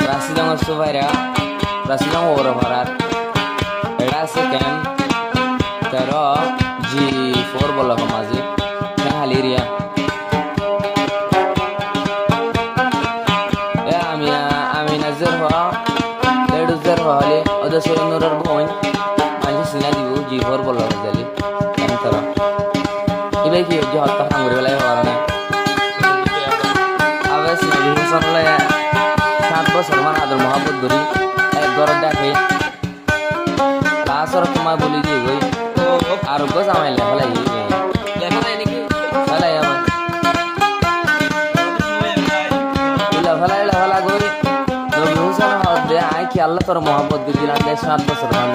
Rasidang Suvaira, Rasidang Orovarat, Erasican, Tero, G4 Bolamazi, Haliria. আমি নাজের হওয়া লেডুজের হলে ওদের সৈন্যর বোন মানুষ সিনা দিব G4 বলমাজি আমি তারা ইবাই কি যে হত্যা কামড়ে বেলায় হওয়ার না আবেশ নবী হুসাইন 7 বছর মান আদর মোহাম্মদ ধরি এক ঘরে ডাকে লাসর তোমায় বলি যে গই আর গোস আমায় লেখালাই লেখালাই নাকি ফলাই আমার লেখালা গই নবী হুসাইন হদে আই কি আল্লাহ তোর মোহাম্মদ দিলাম 7 বছর মান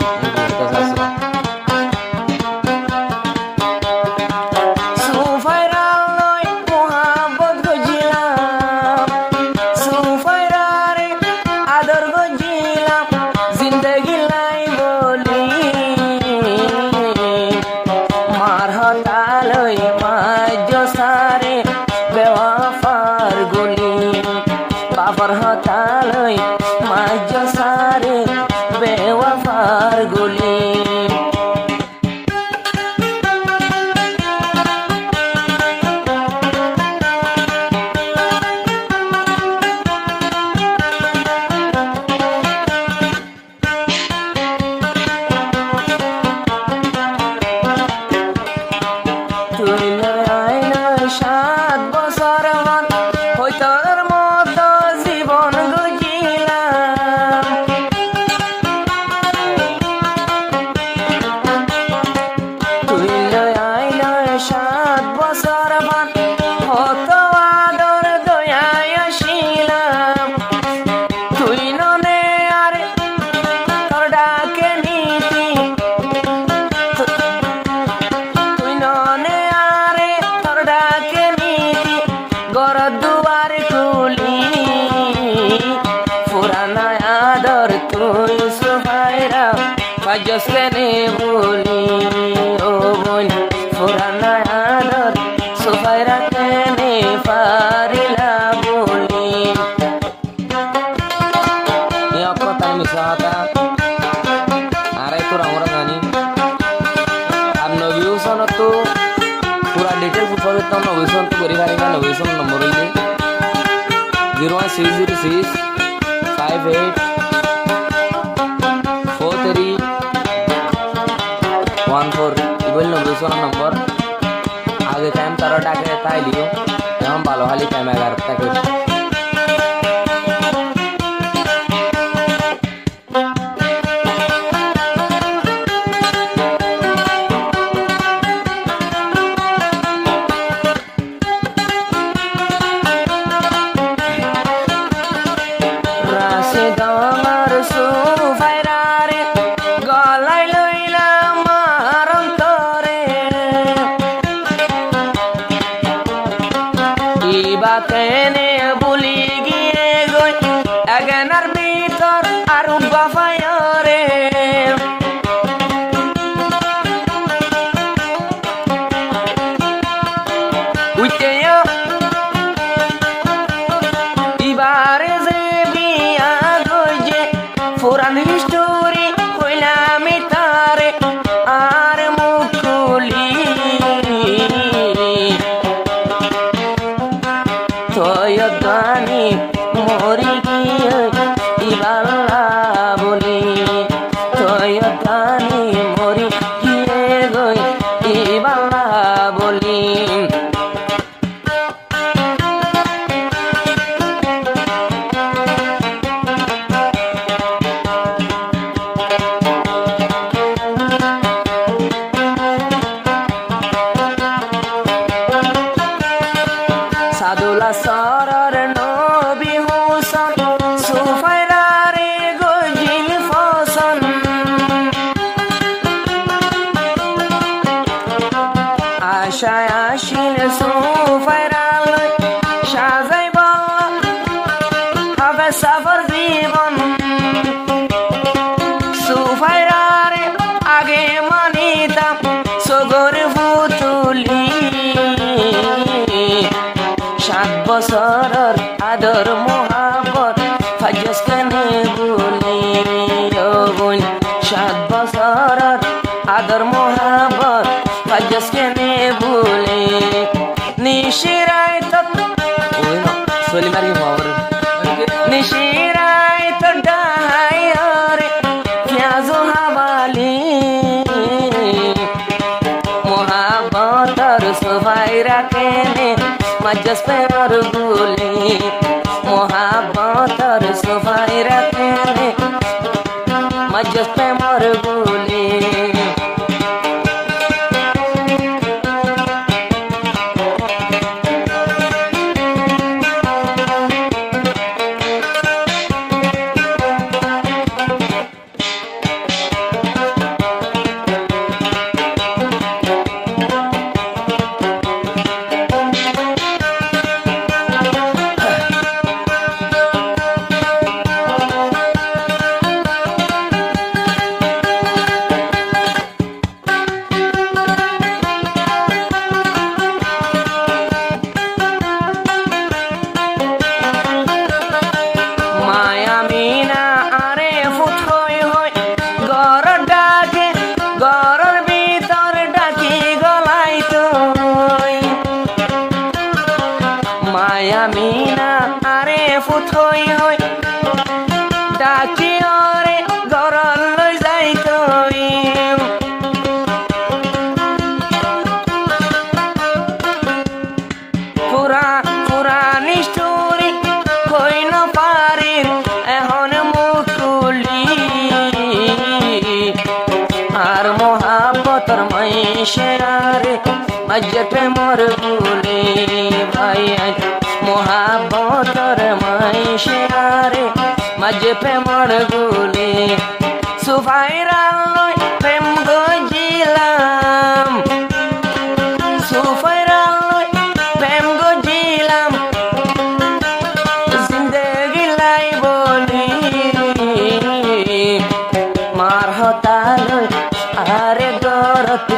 Josene boli o boy furana ador sufaira kene farila boli ya kota misata are tu orang gani ab nabi uson tu pura detail pupar tu nabi uson tu beri hari kan nabi uson nomor ini 01606 58 14 number number आगे time तारा डाके ताई लियो हम बालो हाली time Agar तक বছর বছর আদর মোহাবত ফাজস কেনে ভুলি ও বোন 7 বছর আদর মোহাবত ফাজস কেনে ভুলি নিশিরাই তো ওই না সলিমারি মোর নিশিরাই তো ডাই রে পেঁয়াজো হাবালি মোহাবতর সবাই রাখেনে মজস पे और गुली मोहब्बतर सफाई रखने मजस पे मोर गुली মায়ামিনা আরে ফুথই হই ডাকি ওরে গরল লই যাই তই পুরা নিষ্ঠুরি কই ন পারি এখন মুকুলি আর মোহাবতর মাইশে আরে মজ্জতে মোর গুলি ভাই মোহাবতর মাইশে আরে মজ্জে পে মোর গুলি সুফাইরা লই প্রেম গজিলাম সুফাইরা লই প্রেম গজিলাম জিন্দেগি লাই বলি মার হতালই আরে গরত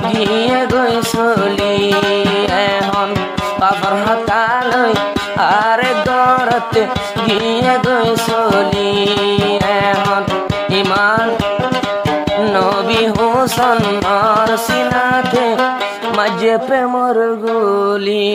গিয়ে গৈছলি এখন বাবার হতালই আরে গরত গিয়ে গৈছলি এখন ইমান নবী হুসন সিনাতে মজে পে মোর গুলি